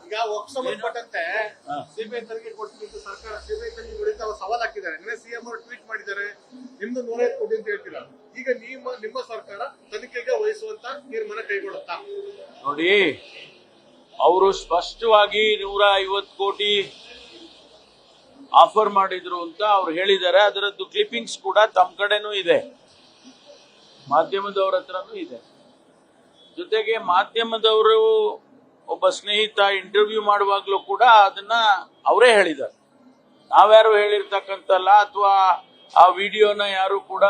ಈಗ ವಕ್ಫ್ ಸಂಬಂಧಪಟ್ಟಂತೆ ಸಿಬಿಐ ತನಿಖೆ ಕೊಡ್ತಿದ್ದು ಸರ್ಕಾರ ಸಿಬಿಐ ತನಿಖೆ ಕುರಿತು ಅವರು ಸವಾಲ್ ಹಾಕಿದ್ದಾರೆ. ನಿನ್ನೆ ಸಿಎಂ ಅವರು ಟ್ವೀಟ್ ಮಾಡಿದ್ದಾರೆ, ನಿಮ್ದು 150 ಕೋಟಿ ಅಂತ ಹೇಳ್ತೀರಾ. ಈಗ ನಿಮ್ಮ ಸರ್ಕಾರ ತನಿಖೆಗೆ ವಹಿಸುವಂತ ತೀರ್ಮಾನ ಕೈಗೊಳ್ಳುತ್ತಾ? ನೋಡಿ, ಅವರು ಸ್ಪಷ್ಟವಾಗಿ 150 ಕೋಟಿ ಆಫರ್ ಮಾಡಿದ್ರು ಅಂತ ಅವ್ರು ಹೇಳಿದ್ದಾರೆ. ಅದರದ್ದು ಕ್ಲಿಪ್ಪಿಂಗ್ಸ್ ಕೂಡ ತಮ್ಮ ಕಡೆನೂ ಇದೆ, ಮಾಧ್ಯಮದವ್ರ ಹತ್ರನೂ ಇದೆ. ಜೊತೆಗೆ ಮಾಧ್ಯಮದವರು ಒಬ್ಬ ಸ್ನೇಹಿತ ಇಂಟರ್ವ್ಯೂ ಮಾಡುವಾಗ್ಲೂ ಕೂಡ ಅದನ್ನ ಅವರೇ ಹೇಳಿದ್ದಾರೆ. ನಾವ್ಯಾರು ಹೇಳಿರ್ತಕ್ಕಂಥಲ್ಲ, ಅಥವಾ ಆ ವಿಡಿಯೋನ ಯಾರು ಕೂಡ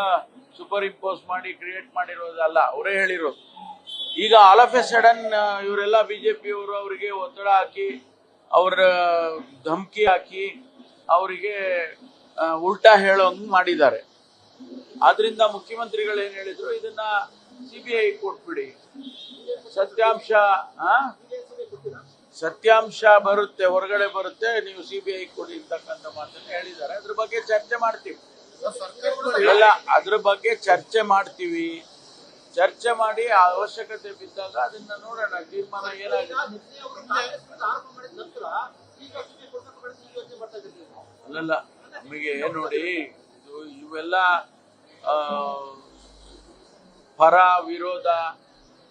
ಸೂಪರ್ ಇಂಪೋಸ್ ಮಾಡಿ ಕ್ರಿಯೇಟ್ ಮಾಡಿರೋದಲ್ಲ, ಅವರೇ ಹೇಳಿರೋದು. ಈಗ ಆಲ್ ಆಫ್ ಎ ಸಡನ್ ಇವರೆಲ್ಲ ಬಿಜೆಪಿಯವರು ಅವರಿಗೆ ಒತ್ತಡ ಹಾಕಿ, ಅವರ ಧಮಕಿ ಹಾಕಿ, ಅವರಿಗೆ ಉಲ್ಟಾ ಹೇಳೋಂಗ್ ಮಾಡಿದ್ದಾರೆ. ಆದ್ರಿಂದ ಮುಖ್ಯಮಂತ್ರಿಗಳು ಏನ್ ಹೇಳಿದ್ರು, ಇದನ್ನ ಸಿಬಿಐ ಕೊಟ್ಬಿಡಿ, ಸತ್ಯಾಂಶ ಬರುತ್ತೆ, ಹೊರಗಡೆ ಬರುತ್ತೆ, ನೀವು ಸಿಬಿಐ ಕೊಡಿ ಅಂತಕ್ಕಂಥ ಮಾತನ್ನ ಹೇಳಿದ್ದಾರೆ. ಅದ್ರ ಬಗ್ಗೆ ಚರ್ಚೆ ಮಾಡ್ತೀವಿ. ಇಲ್ಲ, ಅದ್ರ ಬಗ್ಗೆ ಚರ್ಚೆ ಮಾಡ್ತೀವಿ. ಚರ್ಚೆ ಮಾಡಿ ಅವಶ್ಯಕತೆ ಬಿದ್ದಾಗ ಅದನ್ನ ನೋಡೋಣ, ತೀರ್ಮಾನ ಏನಾಗುತ್ತೆ. ಅಲ್ಲಲ್ಲ, ನಮಗೆ ನೋಡಿ, ಇವೆಲ್ಲ ಪರ ವಿರೋಧ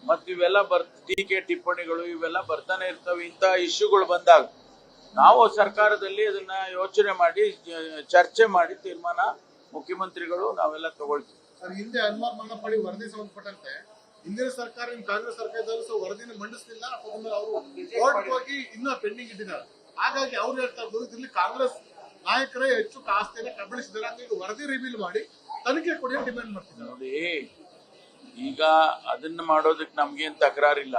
ಮತ್ತು ಇವೆಲ್ಲ ಟೀಕೆ ಟಿಪ್ಪಣಿಗಳು ಇವೆಲ್ಲ ಬರ್ತಾನೆ ಇರ್ತವೆ. ಇಂಥ ಇಶ್ಯೂಗಳು ಬಂದಾಗ ನಾವು ಸರ್ಕಾರದಲ್ಲಿ ಅದನ್ನ ಯೋಚನೆ ಮಾಡಿ ಚರ್ಚೆ ಮಾಡಿ ತೀರ್ಮಾನ ಮುಖ್ಯಮಂತ್ರಿಗಳು ನಾವೆಲ್ಲ ತಗೊಳ್ತೀವಿ. ಸರ್, ಹಿಂದೆ ಅನ್ವರ್ ಮನ್ನಪಡಿ ವರದಿ ಸಂಬಂಧಪಟ್ಟಂತೆ ಹಿಂದಿನ ಸರ್ಕಾರ ಕಾಂಗ್ರೆಸ್ ಸರ್ಕಾರದಲ್ಲೂ ವರದಿನ ಮಂಡಿಸಲಿಲ್ಲ, ಅವರು ಕೋರ್ಟ್ ಹೋಗಿ ಇನ್ನೂ ಪೆಂಡಿಂಗ್ ಇಟ್ಟಿದ್ದಾರೆ. ಹಾಗಾಗಿ ಅವ್ರು ಹೇಳ್ತಾ ಇರ್ಬೋದು, ಇಲ್ಲಿ ಕಾಂಗ್ರೆಸ್ ನಾಯಕರೇ ಹೆಚ್ಚು ಆಸ್ತಿಯನ್ನು ಕಬಳಿಸಿದ್ದಾರೆ, ಹಂಗಾಗಿ ವರದಿ ರಿವೀಲ್ ಮಾಡಿ ತನಿಖೆ ಕೊಡಿ ಡಿಮ್ಯಾಂಡ್ ಮಾಡ್ತಿದ್ದಾರೆ. ನೋಡಿ, ಈಗ ಅದನ್ನ ಮಾಡೋದಕ್ಕೆ ನಮ್ಗೇನ್ ತಕರಾರಿಲ್ಲ.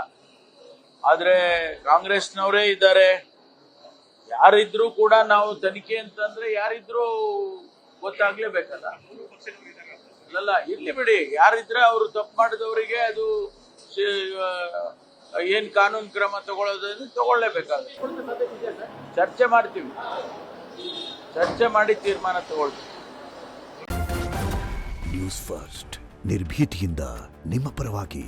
ಆದ್ರೆ ಕಾಂಗ್ರೆಸ್ನವರೇ ಇದ್ದಾರೆ, ಯಾರಿದ್ರು ಕೂಡ ನಾವು ತನಿಖೆ ಅಂತಂದ್ರೆ ಯಾರಿದ್ರು ಗೊತ್ತಾಗ್ಲೇಬೇಕಲ್ಲ. ಅಲ್ಲ, ಇರ್ಲಿ ಬಿಡಿ, ಯಾರಿದ್ರೆ ಅವರು ತಪ್ಪು ಮಾಡಿದವರಿಗೆ ಅದು ಏನ್ ಕಾನೂನು ಕ್ರಮ ತಗೊಳ್ಳೋದು ತಗೊಳ್ಳೇಬೇಕಾಗುತ್ತೆ. ಚರ್ಚೆ ಮಾಡ್ತೀವಿ, ಚರ್ಚೆ ಮಾಡಿ ತೀರ್ಮಾನ ತಗೊಳ್ತೀವಿ. ನ್ಯೂಸ್ ಫಸ್ಟ್, ನಿರ್ಭೀತಿಯಿಂದ ನಿಮ್ಮ ಪರವಾಗಿ.